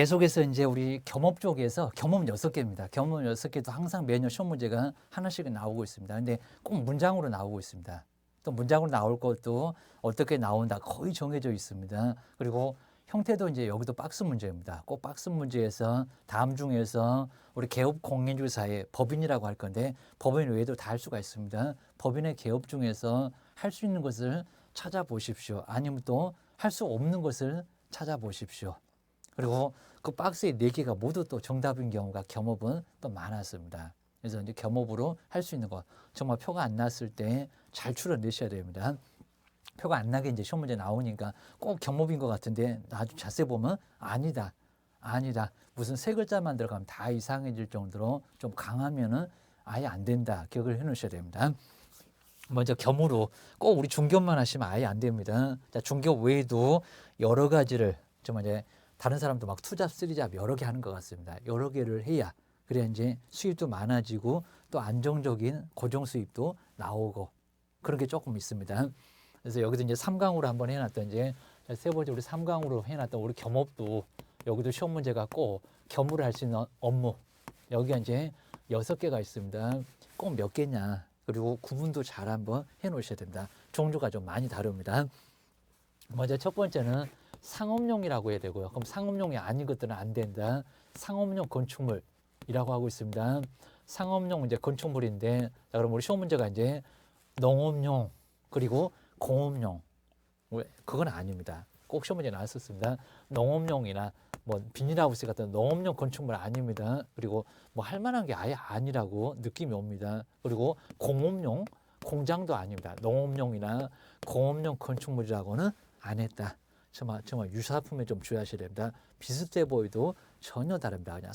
계속해서 이제 우리 겸업 쪽에서 겸업 6개입니다. 겸업 6개도 항상 매년 시험 문제가 하나씩은 나오고 있습니다. 근데 꼭 문장으로 나오고 있습니다. 또 문장으로 나올 것도 어떻게 나온다 거의 정해져 있습니다. 그리고 형태도 이제 여기도 박스 문제입니다. 꼭 박스 문제에서 다음 중에서 우리 개업 공인주 사이에 법인이라고 할 건데 법인 외에도 다 할 수가 있습니다. 법인의 개업 중에서 할 수 있는 것을 찾아보십시오. 아니면 또 할 수 없는 것을 찾아보십시오. 그리고 그 박스의 4개가 모두 또 정답인 경우가 겸업은 또 많았습니다. 그래서 이제 겸업으로 할 수 있는 것 정말 표가 안 났을 때 잘 추려내셔야 됩니다. 표가 안 나게 이제 시험 문제 나오니까 꼭 겸업인 것 같은데 아주 자세히 보면 아니다. 무슨 세 글자만 들어가면 다 이상해질 정도로 좀 강하면은 아예 안 된다. 기억을 해 놓으셔야 됩니다. 먼저 겸으로 꼭 우리 중겸만 하시면 아예 안 됩니다. 자, 중겸 외에도 여러 가지를 좀 이제 다른 사람도 막 투잡, 쓰리잡 여러 개 하는 것 같습니다. 여러 개를 해야 그래야 이제 수입도 많아지고 또 안정적인 고정 수입도 나오고 그런 게 조금 있습니다. 그래서 여기도 이제 3강으로 한번 해놨던 이제 세 번째 우리 3강으로 해놨던 우리 겸업도 여기도 시험 문제가 꼭 겸으로 할 수 있는 업무 여기가 이제 6개가 있습니다. 꼭 몇 개냐 그리고 구분도 잘 한번 해 놓으셔야 됩니다. 종류가 좀 많이 다릅니다. 먼저 첫 번째는 상업용이라고 해야 되고요. 그럼 상업용이 아닌 것들은 안 된다. 상업용 건축물이라고 하고 있습니다. 상업용 이제 건축물인데 자, 그럼 우리 시험 문제가 이제 농업용 그리고 공업용 그건 아닙니다. 꼭 시험 문제 나왔었습니다. 농업용이나 뭐 비닐하우스 같은 농업용 건축물 아닙니다. 그리고 뭐 할 만한 게 아예 아니라고 느낌이 옵니다. 그리고 공업용 공장도 아닙니다. 농업용이나 공업용 건축물이라고는 안 했다. 정말 유사품에 좀 주의하셔야 됩니다. 비슷해 보여도 전혀 다릅니다. 그냥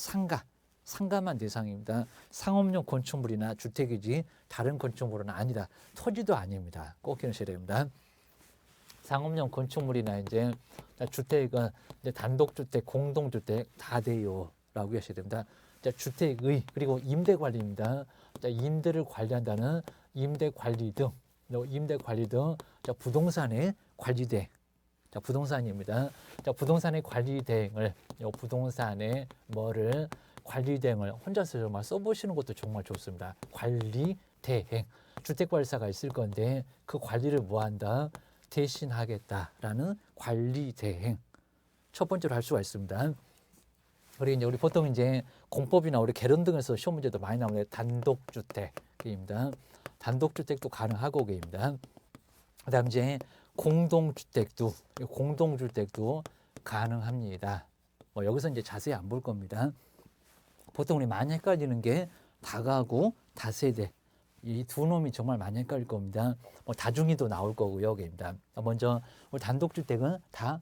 상가만 대상입니다. 상업용 건축물이나 주택이지 다른 건축물은 아니다. 토지도 아닙니다. 꼭 기억하셔야 됩니다. 상업용 건축물이나 이제 주택은 이제 단독주택, 공동주택 다 돼요라고 하셔야 됩니다. 주택의 그리고 임대 관리입니다. 임대를 관리한다는 임대 관리 등 부동산의 관리 대행. 부동산입니다. 부동산의 관리 대행을 부동산의 뭐를 관리 대행을 혼자서 정말 써보시는 것도 정말 좋습니다. 관리 대행 주택관리사가 있을 건데 그 관리를 뭐한다? 대신하겠다라는 관리 대행 첫 번째로 할 수가 있습니다. 그리고 이제 우리 보통 이제 공법이나 우리 개론 등에서 시험 문제도 많이 나오는데 단독주택입니다. 단독주택도 가능하고 계입니다. 그다음 이제 공동주택도 가능합니다. 뭐 여기서 이제 자세히 안 볼 겁니다. 보통 우리 많이 헷갈리는 게 다가구, 다세대 이 두 놈이 정말 많이 헷갈릴 겁니다. 뭐 다중이도 나올 거고요, 여기입니다. 먼저 우리 단독주택은 다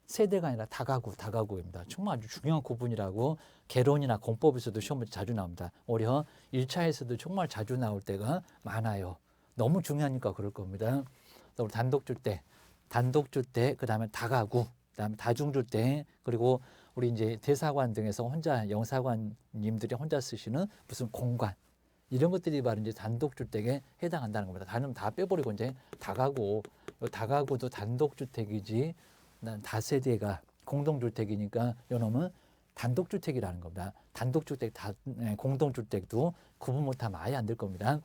세대가 아니라 다가구입니다. 정말 아주 중요한 구분이라고 개론이나 공법에서도 시험 문제 자주 나옵니다. 오히려 1차에서도 정말 자주 나올 때가 많아요. 너무 중요하니까 그럴 겁니다. 우리 단독주택, 그다음에 다가구, 그다음에 다중주택, 그리고 우리 이제 대사관 등에서 혼자 영사관님들이 혼자 쓰시는 무슨 공간 이런 것들이 바로 이제 단독주택에 해당한다는 겁니다. 다른 다 빼버리고 이제 다가구도 단독주택이지 난 다세대가 공동주택이니까 이놈은 단독주택이라는 겁니다. 단독주택, 공동주택도 구분 못하면 아예 안 될 겁니다.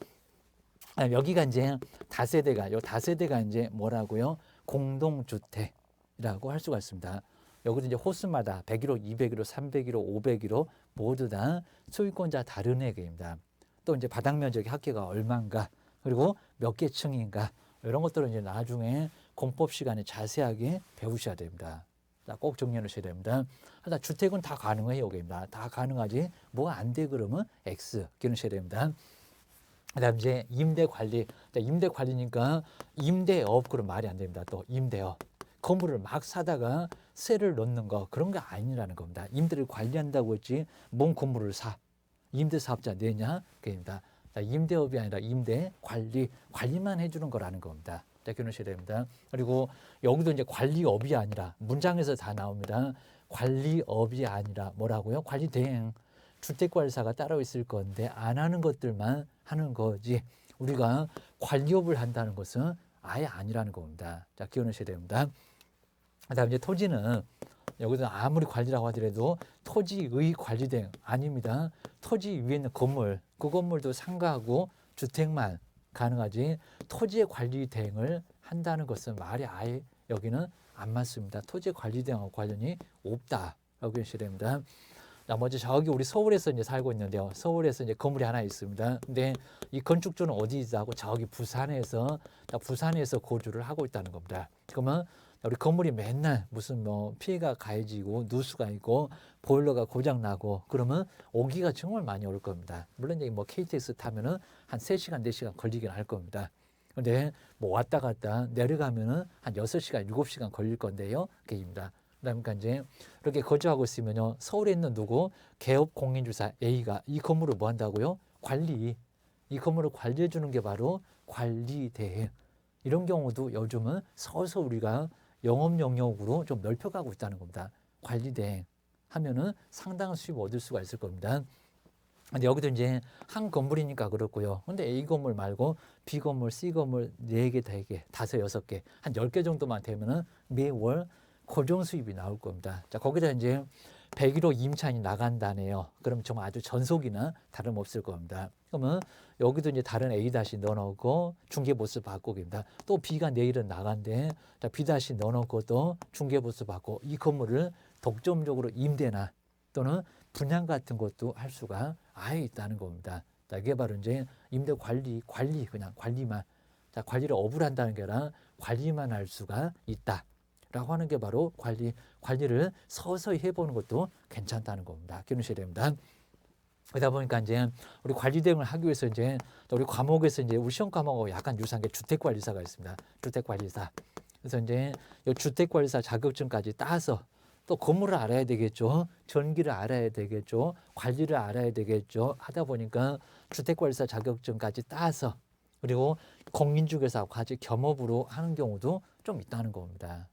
여기가 이제 다세대가 이제 뭐라고요? 공동주택이라고 할 수가 있습니다. 여기도 이제 호수마다 101호, 201호, 301호, 501호 모두 다 소유권자 다른 회계입니다. 또 이제 바닥 면적이 합계가 얼마인가, 그리고 몇 개 층인가 이런 것들은 이제 나중에 공법 시간에 자세하게 배우셔야 됩니다. 자, 꼭 정리해 놓으셔야 됩니다. 하여튼 주택은 다 가능해요, 여기입니다. 다 가능하지 뭐가 안 돼 그러면 X 기억하셔야 됩니다. 그다음 이제 임대 관리. 임대 관리니까 임대업 그런 말이 안 됩니다. 또 임대업. 건물을 막 사다가 세를 넣는 거 그런 거 아니라는 겁니다. 임대를 관리한다고 했지 뭔 건물을 사. 임대 사업자 내냐 그입니다. 임대업이 아니라 임대 관리만 해주는 거라는 겁니다. 자, 기억하셔야 됩니다. 그리고 여기도 이제 관리업이 아니라 문장에서 다 나옵니다. 관리업이 아니라 뭐라고요? 관리 대행. 주택관리사가 따로 있을 건데 안 하는 것들만 하는 거지 우리가 관리업을 한다는 것은 아예 아니라는 겁니다. 자, 기억하셔야 됩니다. 그다음 이제 토지는 여기서 아무리 관리라고 하더라도 토지의 관리 대행 아닙니다. 토지 위에 있는 건물, 그 건물도 상가하고 주택만 가능하지 토지의 관리 대행을 한다는 것은 말이 아예 여기는 안 맞습니다. 토지 관리 대행하고 관련이 없다라고 하셔야 됩니다. 나머지 저기 우리 서울에서 이제 살고 있는데요. 서울에서 이제 건물이 하나 있습니다. 근데 이 건축주는 어디 있다고 저기 부산에서 거주를 하고 있다는 겁니다. 그러면 우리 건물이 맨날 무슨 뭐 피해가 가해지고 누수가 있고 보일러가 고장 나고 그러면 오기가 정말 많이 어려울 겁니다. 물론 이제 뭐 KTX 타면은 한 3시간, 4시간 걸리긴 할 겁니다. 근데 뭐 왔다 갔다 내려가면은 한 6시간, 7시간 걸릴 건데요. 그게입니다. 그러니까 이제 이렇게 거주하고 있으면요. 서울에 있는 누구 개업 공인주사 A가 이 건물을 뭐 한다고요? 관리. 이 건물을 관리해 주는 게 바로 관리대행. 이런 경우도 요즘은 서서 우리가 영업 영역으로 좀 넓혀가고 있다는 겁니다. 관리대행 하면은 상당한 수입을 얻을 수가 있을 겁니다. 근데 여기도 이제 한 건물이니까 그렇고요. 근데 A 건물 말고 B 건물, C 건물 4개, 5개, 5, 6개, 한 10개 정도만 되면은 매월 고정 수입이 나올 겁니다. 자, 거기다 이제 101호 임차인이 나간다네요. 그럼 정말 아주 전속이나 다름없을 겁니다. 그러면 여기도 이제 다른 A 다시 넣어놓고 중개보수 받고 입니다. 또 B가 내일은 나간대. 자, B 다시 넣어놓고 또 중개보수 받고 이 건물을 독점적으로 임대나 또는 분양 같은 것도 할 수가 아예 있다는 겁니다. 자, 이게 바로 이제 임대 관리 그냥 관리만. 자, 관리를 업을 한다는 게 아니라 관리만 할 수가 있다. 라고 하는 게 바로 관리를 서서히 해보는 것도 괜찮다는 겁니다. 기억하셔야 됩니다. 그러다 보니까 이제 우리 관리 대응을 하기 위해서 이제 우리 과목에서 이제 우리 시험 과목하고 약간 유사한 게 주택관리사가 있습니다. 주택관리사. 그래서 이제 이 주택관리사 자격증까지 따서 또 건물을 알아야 되겠죠. 전기를 알아야 되겠죠. 관리를 알아야 되겠죠. 하다 보니까 주택관리사 자격증까지 따서 그리고 공인중개사하고 같이 겸업으로 하는 경우도 좀 있다는 겁니다.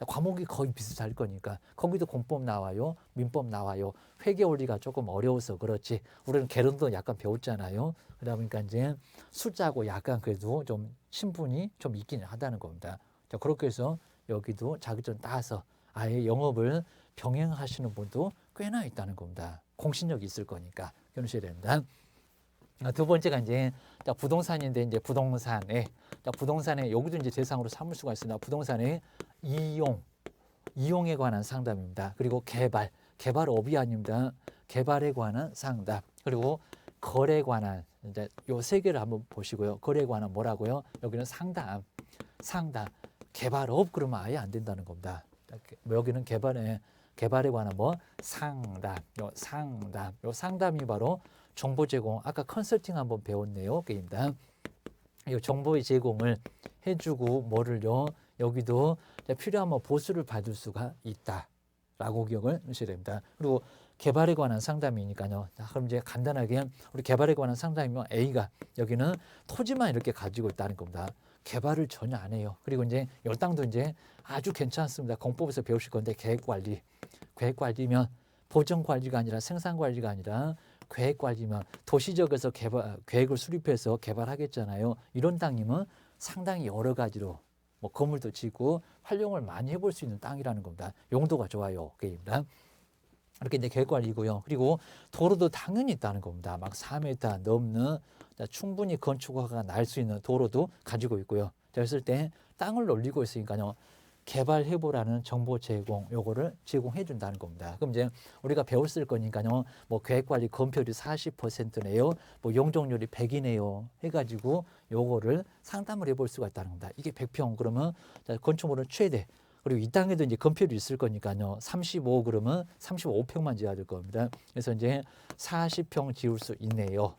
과목이 거의 비슷할 거니까 거기도 공법 나와요, 민법 나와요. 회계 원리가 조금 어려워서 그렇지. 우리는 개론도 약간 배웠잖아요. 그러다 보니까 이제 숫자하고 약간 그래도 좀 신분이 좀 있기는 하다는 겁니다. 자, 그렇게 해서 여기도 자격증 따서 아예 영업을 병행하시는 분도 꽤나 있다는 겁니다. 공신력이 있을 거니까 기억하셔야 됩니다. 두 번째가 이제 부동산인데 이제 부동산에 여기도 이제 대상으로 삼을 수가 있습니다. 부동산의 이용에 관한 상담입니다. 그리고 개발업이 아닙니다. 개발에 관한 상담. 그리고 거래에 관한 이제 요 세 개를 한번 보시고요. 거래에 관한 뭐라고요? 여기는 상담. 개발업 그러면 아예 안 된다는 겁니다. 여기는 개발에 관한 뭐 상담. 요 상담이 바로 정보 제공. 아까 컨설팅 한번 배웠네요. 게임입니다. 이 정보의 제공을 해주고 뭐를요? 여기도 필요하면 보수를 받을 수가 있다라고 기억을 하셔야 됩니다. 그리고 개발에 관한 상담이니까요. 자, 그럼 이제 간단하게 우리 개발에 관한 상담이면 A가 여기는 토지만 이렇게 가지고 있다는 겁니다. 개발을 전혀 안 해요. 그리고 이제 이 땅도 이제 아주 괜찮습니다. 공법에서 배우실 건데 계획관리면 보정관리가 아니라 생산관리가 아니라 계획관리면 도시적에서 계획을 수립해서 개발하겠잖아요. 이런 땅이면 상당히 여러 가지로 뭐 건물도 짓고 활용을 많이 해볼 수 있는 땅이라는 겁니다. 용도가 좋아요. 그게입니다. 이렇게 이제 계획관리고요. 그리고 도로도 당연히 있다는 겁니다. 막 4m 넘는 충분히 건축허가가 날 수 있는 도로도 가지고 있고요. 그랬을 때 땅을 올리고 있으니까요. 개발해보라는 정보 제공, 요거를 제공해 준다는 겁니다. 그럼 이제 우리가 배웠을 거니까요. 뭐 계획관리 건폐율이 40%네요. 뭐 용적률이 100이네요. 해가지고 요거를 상담을 해볼 수가 있다는 겁니다. 이게 100평 그러면 건축물은 최대. 그리고 이 땅에도 이제 건폐율이 있을 거니까요. 35 그러면 35평만 지어야 될 겁니다. 그래서 이제 40평 지을 수 있네요.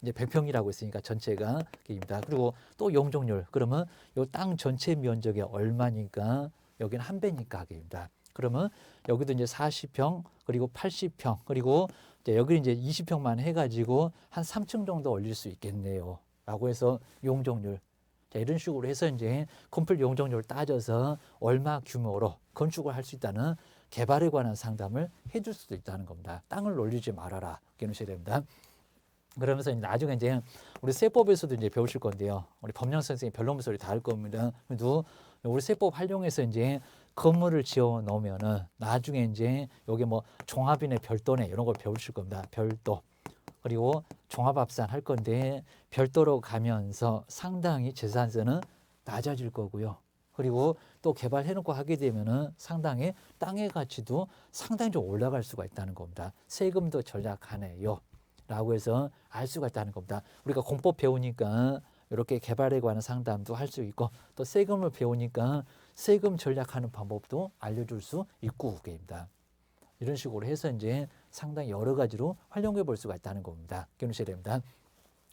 이제 100평이라고 했으니까 전체가 입니다. 그리고 또 용적률 그러면 요 땅 전체 면적이 얼마니까 여기는 한 배니까 하게입니다. 그러면 여기도 이제 40평 그리고 80평 그리고 이제 여기 이제 20평만 해가지고 한 3층 정도 올릴 수 있겠네요. 라고 해서 용적률 자, 이런 식으로 해서 이제 컴플 용적률을 따져서 얼마 규모로 건축을 할 수 있다는 개발에 관한 상담을 해줄 수도 있다는 겁니다. 땅을 올리지 말아라. 기억하셔야 됩니다. 그러면서 나중에 이제 우리 세법에서도 이제 배우실 건데요. 우리 법령 선생님 변론문 소리 다 할 겁니다. 그래도 우리 세법 활용해서 이제 건물을 지어 놓으면은 나중에 이제 여기 뭐 종합이네 별도네 이런 걸 배우실 겁니다. 별도. 그리고 종합합산 할 건데 별도로 가면서 상당히 재산세는 낮아질 거고요. 그리고 또 개발해놓고 하게 되면은 상당히 땅의 가치도 상당히 좀 올라갈 수가 있다는 겁니다. 세금도 절약하네요. 라고 해서 알 수가 있다는 겁니다. 우리가 공법 배우니까 이렇게 개발에 관한 상담도 할 수 있고 또 세금을 배우니까 세금 절약하는 방법도 알려줄 수 있고 그게입니다. 이런 식으로 해서 이제 상당히 여러 가지로 활용해 볼 수가 있다는 겁니다. 기억하셔야 됩니다.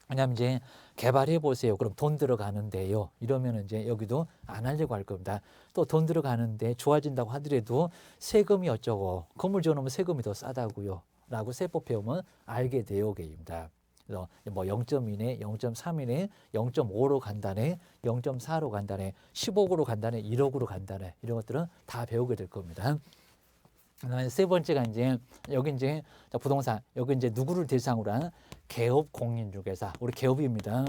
왜냐하면 이제 개발해 보세요. 그럼 돈 들어가는데요. 이러면 이제 여기도 안 하려고 할 겁니다. 또 돈 들어가는데 좋아진다고 하더라도 세금이 어쩌고 건물 지어놓으면 세금이 더 싸다고요. 라고 세법 배우면 알게 되어 게입니다. 그래서 뭐 0.2네, 0.3이네, 0.5로 간다네, 0.4로 간다네, 10억으로 간다네, 1억으로 간다네 이런 것들은 다 배우게 될 겁니다. 세 번째가 이제 여기 이제 부동산 여기 이제 누구를 대상으로 한 개업 공인중개사 우리 개업입니다.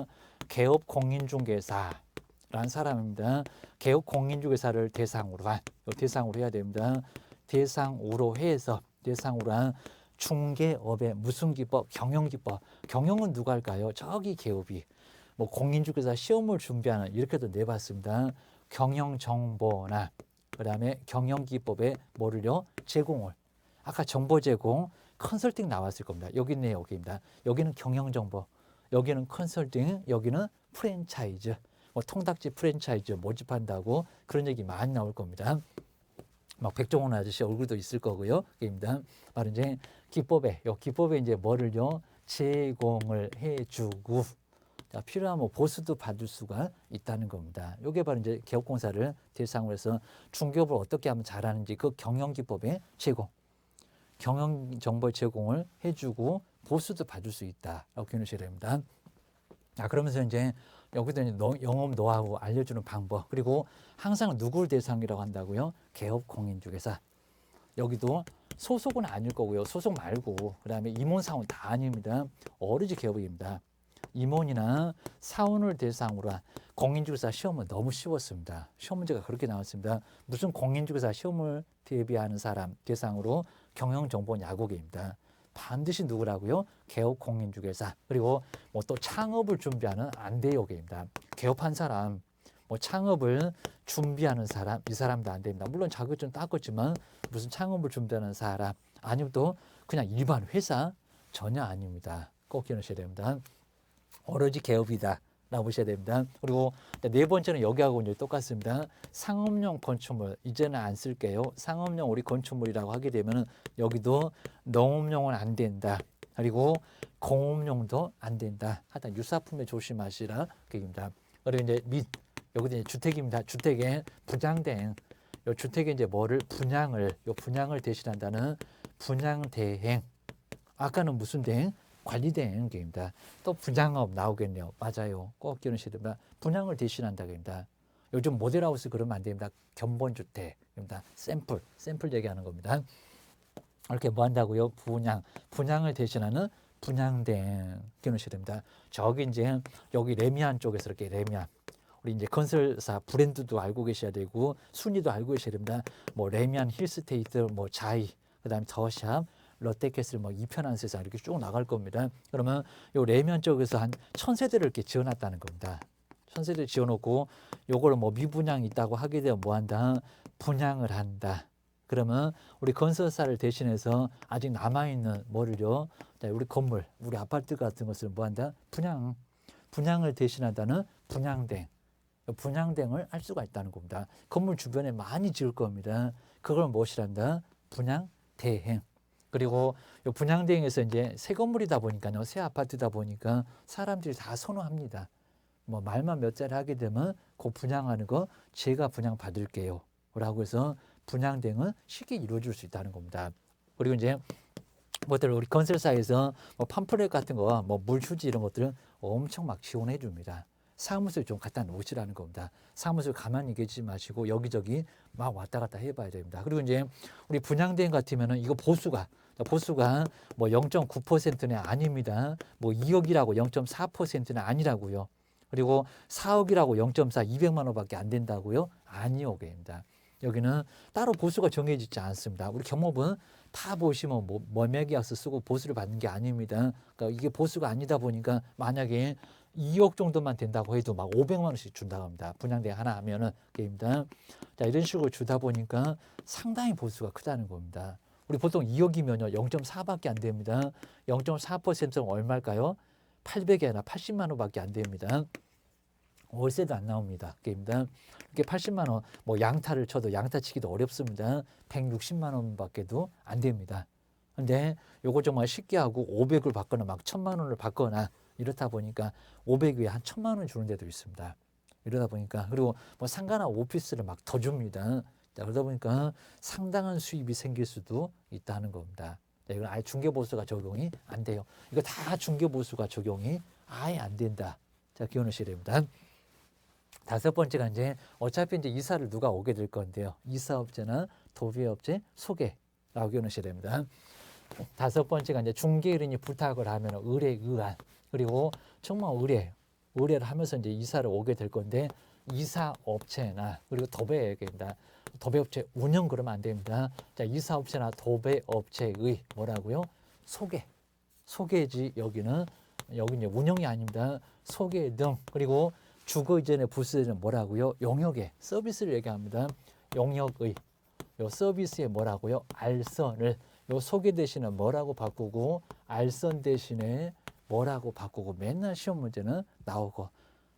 개업 공인중개사라는 사람입니다. 개업 공인중개사를 대상으로 한 대상으로 해야 됩니다. 대상으로 해서 대상으로 한 중개업의 무슨 기법 경영기법 경영은 누가 할까요? 저기 개업이 뭐 공인중개사 시험을 준비하는 이렇게도 내봤습니다. 경영정보나 그다음에 경영기법에 뭐를요? 제공을. 아까 정보 제공, 컨설팅 나왔을 겁니다. 여기 있네요. 여기입니다. 여기는 경영정보, 여기는 컨설팅, 여기는 프랜차이즈. 뭐 통닭집 프랜차이즈 모집한다고 그런 얘기 많이 나올 겁니다. 막 백종원 아저씨 얼굴도 있을 거고요. 여기입니다. 바로 이제 기법에, 요 기법에 이제 뭐를요? 제공을 해주고 자, 필요하면 보수도 받을 수가 있다는 겁니다. 이게 바로 이제 개업공사를 대상으로 해서 중개업을 어떻게 하면 잘하는지 그 경영기법의 제공, 경영정보 제공을 해주고 보수도 받을 수 있다라고 기억하셔야 됩니다. 자, 그러면서 이제 여기도 이제 영업 노하우 알려주는 방법 그리고 항상 누구를 대상이라고 한다고요? 개업공인중개사. 여기도 소속은 아닐 거고요. 소속 말고 그다음에 임원사원 다 아닙니다. 어르지 개업입니다. 임원이나 사원을 대상으로 한 공인중개사 시험은 너무 쉬웠습니다. 시험 문제가 그렇게 나왔습니다. 무슨 공인중개사 시험을 대비하는 사람 대상으로 경영정보 야구계입니다. 반드시 누구라고요? 개업 공인중개사 그리고 뭐 또 창업을 준비하는 안대요계입니다. 개업한 사람, 뭐 창업을 준비하는 사람 이 사람도 안 됩니다. 물론 자격증 땄겠지만 무슨 창업을 준비하는 사람 아니면 또 그냥 일반 회사 전혀 아닙니다. 꼭 기억하셔야 됩니다. 오로지 개업이다 라고 보셔야 됩니다. 그리고 네 번째는 여기하고 이제 똑같습니다. 상업용 건축물 이제는 안 쓸게요. 상업용 우리 건축물이라고 하게 되면 여기도 농업용은 안 된다. 그리고 공업용도 안 된다. 하여튼 유사품에 조심하시라 그입니다. 그리고 이제 여기도 이제 주택입니다. 주택에 분양된 요 주택에 이제 뭐를 분양을 대신한다는 분양 대행. 아까는 무슨 대행? 관리대행 게임이다. 또 분양업 나오겠네요. 맞아요. 꼭 기억하셔야 됩니다. 분양을 대신한다 그럽니다. 요즘 모델하우스 그러면 안 됩니다. 견본주택입니다. 샘플 얘기하는 겁니다. 이렇게 뭐 한다고요? 분양을 대신하는 분양대행 기억하셔야 됩니다. 저기 이제 여기 레미안 쪽에서 이렇게 레미안 우리 이제 건설사 브랜드도 알고 계셔야 되고 순위도 알고 계셔야 됩니다. 뭐 레미안 힐스테이트, 뭐 자이, 그다음에 더샵, 롯데캐슬 뭐 이편한 세상 이렇게 쭉 나갈 겁니다. 그러면 요 레미안 쪽에서 한 1000세대를 이렇게 지어놨다는 겁니다. 1000세대 지어놓고 요걸 뭐 미분양이 있다고 하게 되면 뭐 한다? 분양을 한다. 그러면 우리 건설사를 대신해서 아직 남아있는 뭐를요? 우리 건물, 우리 아파트 같은 것을 뭐 한다? 분양을 대신한다는 분양대행. 분양대행을 할 수가 있다는 겁니다. 건물 주변에 많이 지을 겁니다. 그걸 무엇이란다? 분양대행. 그리고 이 분양대행에서 이제 새 건물이다 보니까요, 새 아파트다 보니까 사람들이 다 선호합니다. 뭐 말만 몇 자리 하게 되면 그 분양하는 거 제가 분양 받을게요. 라고 해서 분양대행은 쉽게 이루어질 수 있다는 겁니다. 그리고 이제 뭐들 우리 건설사에서 뭐 팜플렛 같은 거, 뭐 물휴지 이런 것들은 엄청 막 지원해 줍니다. 사무소에 좀 갖다 놓으시라는 겁니다. 사무소에 가만히 계시지 마시고 여기저기 막 왔다 갔다 해봐야 됩니다. 그리고 이제 우리 분양대행 같으면은 이거 보수가 뭐 0.9%는 아닙니다. 뭐 2억이라고 0.4%는 아니라고요. 그리고 4억이라고 0.4, 200만 원밖에 안 된다고요? 아니오게입니다. 여기는 따로 보수가 정해지지 않습니다. 우리 경업은 다 보시면 뭐 매매계약서 쓰고 보수를 받는 게 아닙니다. 그러니까 이게 보수가 아니다 보니까 만약에 2억 정도만 된다고 해도 막 500만 원씩 준다고 합니다. 분양대 하나 하면은 게임다. 자, 이런 식으로 주다 보니까 상당히 보수가 크다는 겁니다. 우리 보통 2억이면요 0.4밖에 안 됩니다. 0.4%는 얼마일까요? 800이 아니라 80만 원밖에 안 됩니다. 월세도 안 나옵니다. 게임다. 이렇게 80만 원, 뭐 양타를 쳐도 양타 치기도 어렵습니다. 160만 원밖에도 안 됩니다. 근데 요거 정말 쉽게 하고 500을 받거나 막 1000만 원을 받거나 이렇다 보니까 500에 한 1000만 원 주는 데도 있습니다. 이러다 보니까 그리고 뭐 상가나 오피스를 막 더 줍니다. 자, 그러다 보니까 상당한 수입이 생길 수도 있다는 겁니다. 자, 이건 아예 중개보수가 적용이 안 돼요. 이거 다 중개보수가 적용이 아예 안 된다. 자, 기억하셔야 됩니다. 다섯 번째가 이제 어차피 이제 이사를 누가 오게 될 건데요. 이사업체나 도배업체 소개라고 기억하셔야 됩니다. 다섯 번째가 이제 중개인이 부탁을 하면 의뢰, 의안. 그리고 정말 의뢰를 하면서 이제 이사를 오게 될 건데 이사업체나 그리고 도배입니다. 도배업체 운영 그러면 안 됩니다. 자, 이사업체나 도배업체의 뭐라고요? 소개지 여기는 여기 이제 운영이 아닙니다. 소개 등 그리고 주거 이전의 부수는 뭐라고요? 용역의 서비스를 얘기합니다. 용역의 요 서비스에 뭐라고요? 알선을 요 소개 대신에 뭐라고 바꾸고 알선 대신에 뭐라고 바꾸고 맨날 시험 문제는 나오고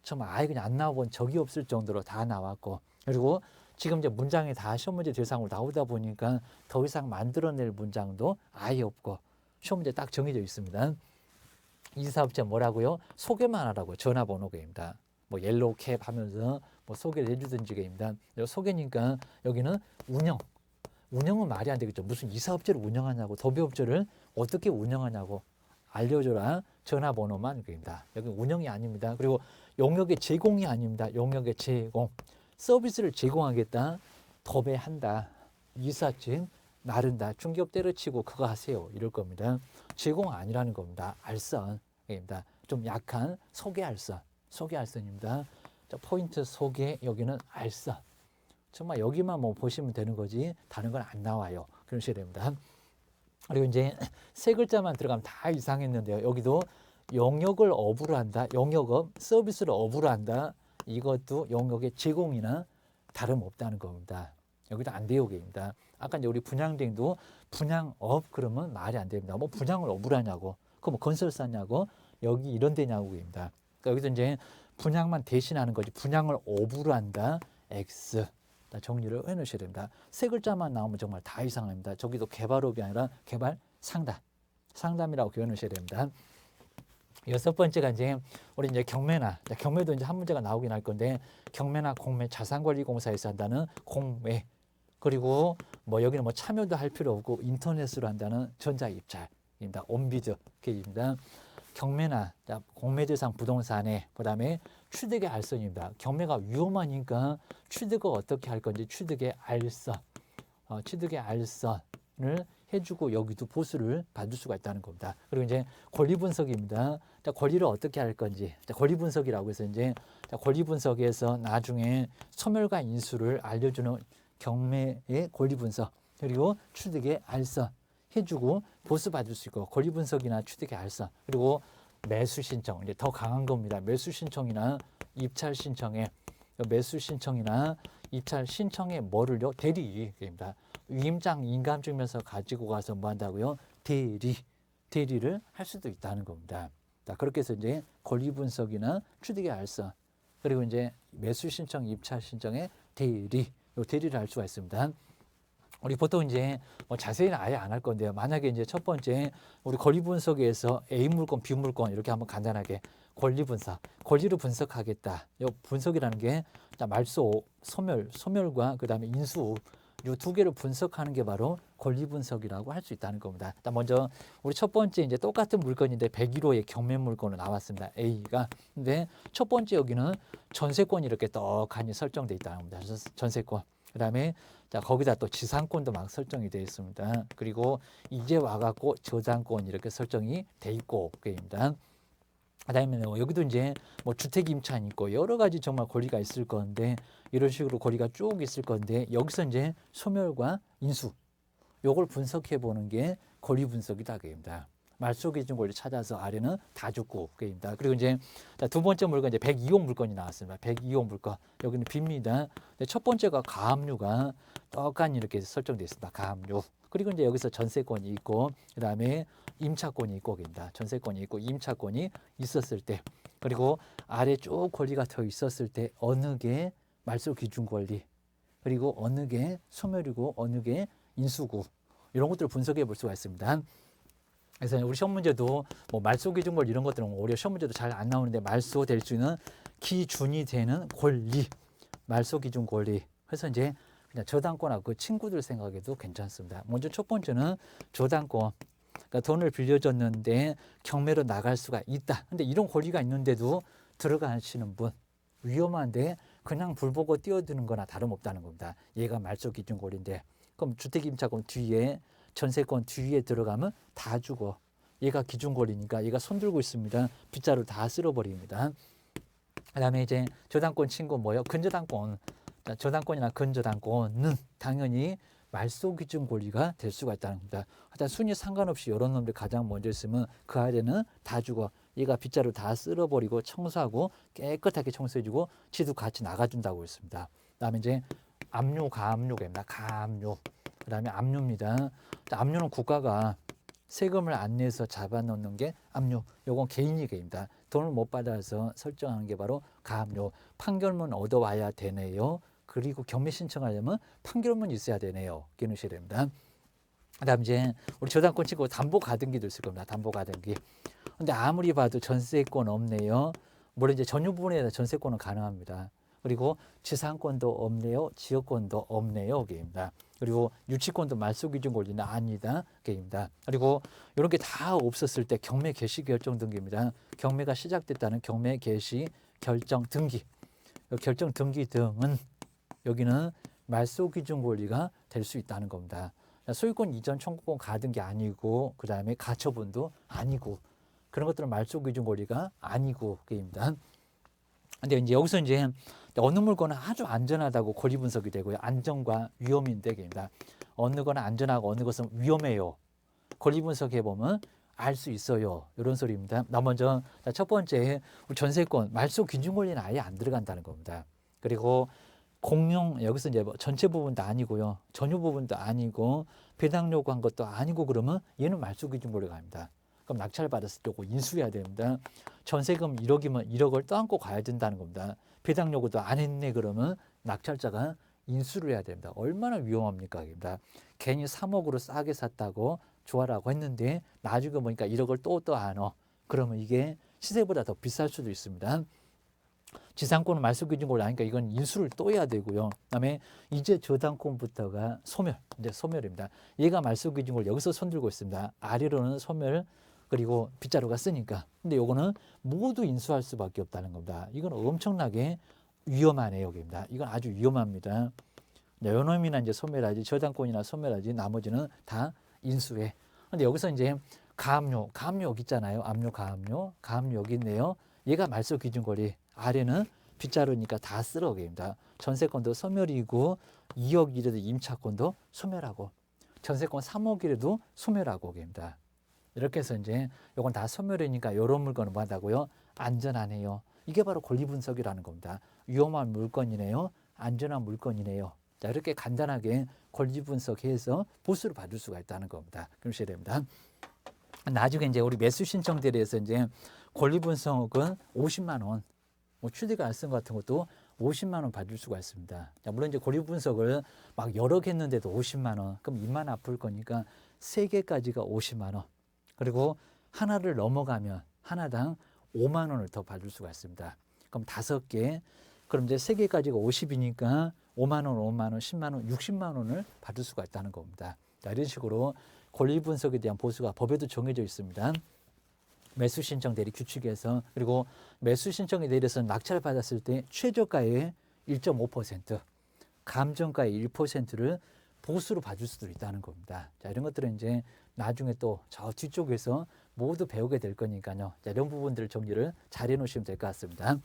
정말 아예 그냥 안 나와본 적이 없을 정도로 다 나왔고 그리고 지금 이제 문장이 다 시험 문제 대상으로 나오다 보니까 더 이상 만들어낼 문장도 아예 없고 시험 문제 딱 정해져 있습니다. 이사업체 뭐라고요? 소개만 하라고 전화번호입니다. 뭐 옐로우 캡 하면서 뭐 소개를 해주든지 게입니다. 소개니까 여기는 운영은 말이 안 되겠죠. 무슨 이사업체를 운영하냐고 도배업체를 어떻게 운영하냐고 알려줘라. 전화번호만 입니다. 여기 운영이 아닙니다. 그리고 용역의 제공이 아닙니다. 용역의 제공. 서비스를 제공하겠다. 도배한다. 이삿짐 나른다. 중개업 때려치고 그거 하세요. 이럴 겁니다. 제공 아니라는 겁니다. 알선입니다. 좀 약한 소개알선입니다. 포인트 소개 여기는 알선. 정말 여기만 뭐 보시면 되는 거지 다른 건 안 나와요. 그러셔야 됩니다. 그리고 이제 세 글자만 들어가면 다 이상했는데요. 여기도 용역을 업으로 한다. 용역업 서비스를 업으로 한다. 이것도 용역의 제공이나 다름없다는 겁니다. 여기도 안 돼요. 입니다. 아까 이제 우리 분양대행도 분양업 그러면 말이 안 됩니다. 뭐 분양을 업으로 하냐고. 그럼 뭐 건설사냐고. 여기 이런 데냐고입니다. 그러니까 여기서 이제 분양만 대신하는 거지. 분양을 업으로 한다. X. 정리를 해놓으셔야 됩니다. 세 글자만 나오면 정말 다 이상합니다. 저기도 개발업이 아니라 개발 상담이라고 기억하셔야 됩니다. 여섯 번째가 이제 우리 이제 경매나 경매도 이제 한 문제가 나오긴 할 건데 경매나 공매 자산관리공사에서 한다는 공매 그리고 뭐 여기는 뭐 참여도 할 필요 없고 인터넷으로 한다는 전자입찰입니다. 온비드 계획입니다. 경매나 공매대상 부동산에 그다음에 취득의 알선입니다. 경매가 위험하니까 취득을 어떻게 할 건지 취득의 알선을 해주고 여기도 보수를 받을 수가 있다는 겁니다. 그리고 이제 권리 분석입니다. 자, 권리를 어떻게 할 건지 권리 분석이라고 해서 이제 권리 분석에서 나중에 소멸과 인수를 알려주는 경매의 권리 분석 그리고 취득의 알선 해주고 보수 받을 수 있고 권리 분석이나 취득의 알선 그리고 매수 신청 이제 더 강한 겁니다. 매수 신청이나 입찰 신청에 매수 신청이나 입찰 신청에 뭐를요? 대리입니다. 위임장 인감증명서 가지고 가서 뭐 한다고요? 대리를 할 수도 있다는 겁니다. 자, 그렇게 해서 이제 권리 분석이나 취득의 알선 그리고 이제 매수 신청, 입찰 신청에 대리를 할 수가 있습니다. 우리 보통 이제 뭐 자세히는 아예 안 할 건데요. 만약에 이제 첫 번째 우리 권리 분석에서 A 물건, B 물건 이렇게 한번 간단하게 권리 분석, 권리를 분석하겠다. 이 분석이라는 게 말소, 소멸과 그다음에 인수 이 두 개를 분석하는 게 바로 권리 분석이라고 할 수 있다는 겁니다. 먼저 우리 첫 번째 이제 똑같은 물건인데 101호의 경매 물건으로 나왔습니다. A가. 근데 첫 번째 여기는 전세권이 이렇게 떡하니 설정돼 있다는 겁니다. 전세권. 그다음에 거기다 또 지상권도 막 설정이 되어 있습니다. 그리고 이제 와갖고 저당권 이렇게 설정이 돼 있고 그입니다. 그다음에 여기도 이제 뭐 주택 임차인 있고 여러 가지 정말 권리가 있을 건데 이런 식으로 권리가 쭉 있을 건데 여기서 이제 소멸과 인수 요걸 분석해 보는 게 권리 분석이다 그입니다. 말소 기준 권리 찾아서 아래는 다 죽고 그입니다. 그리고 이제 두 번째 물건 이제 102호 물건이 나왔습니다. 102호 물건 여기는 빕니다. 첫 번째가 가압류가 똑같이 이렇게 설정되어 있습니다. 가압류. 그리고 이제 여기서 전세권이 있고 그다음에 임차권이 있고 그입니다. 전세권이 있고 임차권이 있었을 때 그리고 아래 쭉 권리가 더 있었을 때 어느 게 말소 기준 권리 그리고 어느 게 소멸이고 어느 게 인수고 이런 것들을 분석해 볼 수가 있습니다. 그래서 우리 시험 문제도 뭐 말소 기준 권리 이런 것들은 오히려 시험 문제도 잘 안 나오는데 말소 될 수 있는 기준이 되는 권리, 말소 기준 권리. 그래서 이제 그냥 저당권하고 그 친구들 생각해도 괜찮습니다. 먼저 첫 번째는 저당권. 그러니까 돈을 빌려줬는데 경매로 나갈 수가 있다. 근데 이런 권리가 있는데도 들어가시는 분 위험한데 그냥 불 보고 뛰어드는 거나 다름없다는 겁니다. 얘가 말소 기준 권리인데 그럼 주택임차권 뒤에 전세권 뒤에 들어가면 다 죽어. 얘가 기준 권리니까 얘가 손들고 있습니다. 빗자루 다 쓸어버립니다. 그다음에 이제 저당권 친구 뭐예요? 근저당권. 저당권이나 근저당권은 당연히 말소 기준 권리가 될 수가 있다는 겁니다. 하여튼 순위 상관없이 이런 놈들 가장 먼저 있으면 그 아래는 다 죽어. 얘가 빗자루 다 쓸어버리고 청소하고 깨끗하게 청소해주고 지도 같이 나가준다고 했습니다. 그다음에 이제 압류, 가압류입니다. 가압류. 그다음에 압류입니다. 압류는 국가가 세금을 안 내서 잡아놓는 게 압류. 요건 개인이익입니다. 돈을 못 받아서 설정하는 게 바로 가압류. 판결문 얻어와야 되네요. 그리고 경매 신청하려면 판결문 있어야 되네요. 기억하셔야 됩니다. 그다음 이제 우리 저당권 친구 담보 가등기도 있을 겁니다. 담보 가등기. 근데 아무리 봐도 전세권 없네요. 물론 이제 전유 부분에 전세권은 가능합니다. 그리고 지상권도 없네요. 지역권도 없네요. 게임입니다. 그리고 유치권도 말소 기준 권리는 아니다. 게임입니다. 그리고 이런 게 다 없었을 때 경매 개시 결정 등기입니다. 경매가 시작됐다는 경매 개시 결정 등기. 결정 등기 등은 여기는 말소 기준 권리가 될 수 있다는 겁니다. 소유권 이전 청구권 가등기 아니고 그 다음에 가처분도 아니고 그런 것들은 말소 기준 권리가 아니고 게임입니다. 근데 이제 여기서 이제 어느 물건은 아주 안전하다고 권리 분석이 되고요. 안전과 위험인데 게임입니다. 어느 거는 안전하고 어느 것은 위험해요. 권리 분석해 보면 알 수 있어요. 이런 소리입니다. 나 먼저 첫 번째 전세권 말소 기준 권리는 아예 안 들어간다는 겁니다. 그리고 공용 여기서 이제 뭐 전체 부분도 아니고요. 전유 부분도 아니고 배당 요구한 것도 아니고 그러면 얘는 말소 기준 권리가 아닙니다. 그럼 낙찰 받았을 때 인수해야 됩니다. 전세금 1억이면 1억을 떠안고 가야 된다는 겁니다. 배당 요구도 안 했네 그러면 낙찰자가 인수를 해야 됩니다. 얼마나 위험합니까? 괜히 3억으로 싸게 샀다고 좋아라고 했는데 나중에 보니까 1억을 또 안 어. 그러면 이게 시세보다 더 비쌀 수도 있습니다. 지상권은 말소 기준 권리 아니까 이건 인수를 또 해야 되고요. 그다음에 이제 저당권부터가 소멸, 이제 소멸입니다. 얘가 말소 기준 권리 여기서 손들고 있습니다. 아래로는 소멸 그리고 빗자루가 쓰니까. 근데 요거는 모두 인수할 수밖에 없다는 겁니다. 이건 엄청나게 위험한 내용입니다. 이건 아주 위험합니다. 요놈이나 이제 소멸하지, 저당권이나 소멸하지, 나머지는 다 인수해. 근데 여기서 이제 가압류 여기 있잖아요. 압류, 가압류 여기 있네요. 얘가 말소 기준 권리. 아래는 빗자루니까 다 쓸어게입니다. 전세권도 소멸이고 2억이라도 임차권도 소멸하고 전세권 3억이라도 소멸하고 게입니다. 이렇게 해서 이제 요건 다 소멸이니까 이런 물건은 뭐하다고요? 안전하네요. 이게 바로 권리 분석이라는 겁니다. 위험한 물건이네요. 안전한 물건이네요. 자, 이렇게 간단하게 권리 분석해서 보수를 받을 수가 있다는 겁니다. 그러셔야 됩니다. 나중에 이제 우리 매수 신청대리에서 이제 권리 분석은 50만 원, 뭐 취득 알선 같은 것도 50만 원 받을 수가 있습니다. 자, 물론 이제 권리 분석을 막 여러 개 했는데도 50만 원, 그럼 입만 아플 거니까 3개까지가 50만 원. 그리고 하나를 넘어가면 하나당 5만 원을 더 받을 수가 있습니다. 그럼 5개, 그럼 이제 3개까지가 50이니까 5만 원, 5만 원, 10만 원, 60만 원을 받을 수가 있다는 겁니다. 자, 이런 식으로 권리 분석에 대한 보수가 법에도 정해져 있습니다. 매수 신청 대리 규칙에서. 그리고 매수 신청에 대해서 낙찰을 받았을 때 최저가의 1.5%, 감정가의 1%를 보수로 봐줄 수도 있다는 겁니다. 자, 이런 것들은 이제 나중에 또 저 뒤쪽에서 모두 배우게 될 거니까요. 자, 이런 부분들을 정리를 잘 해놓으시면 될 것 같습니다.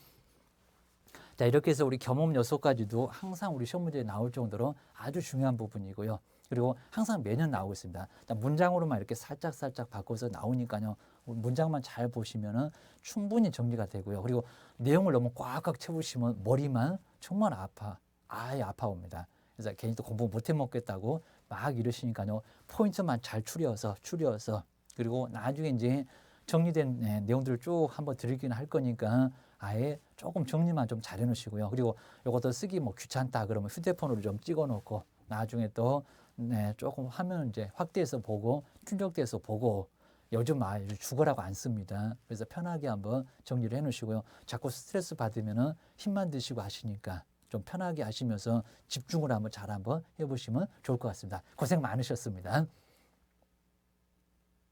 자, 이렇게 해서 우리 겸업 요소까지도 항상 우리 시험 문제에 나올 정도로 아주 중요한 부분이고요. 그리고 항상 매년 나오고 있습니다. 자, 문장으로만 이렇게 살짝 바꿔서 나오니까요. 문장만 잘 보시면은 충분히 정리가 되고요. 그리고 내용을 너무 꽉꽉 채우시면 머리만 정말 아예 아파옵니다. 그래서 괜히 또 공부 못 해먹겠다고 막 이러시니까요. 포인트만 잘 추려서 그리고 나중에 이제 정리된 내용들을 쭉 한번 드리긴 할 거니까 아예 조금 정리만 좀 잘 해놓으시고요. 그리고 이것도 쓰기 뭐 귀찮다 그러면 휴대폰으로 좀 찍어놓고 나중에 또 조금 화면 이제 확대해서 보고 출력돼서 보고 요즘 죽어라고 안 씁니다. 그래서 편하게 한번 정리를 해놓으시고요. 자꾸 스트레스 받으면은 힘만 드시고 하시니까 좀 편하게 하시면서 집중을 한번 잘 한번 해보시면 좋을 것 같습니다. 고생 많으셨습니다.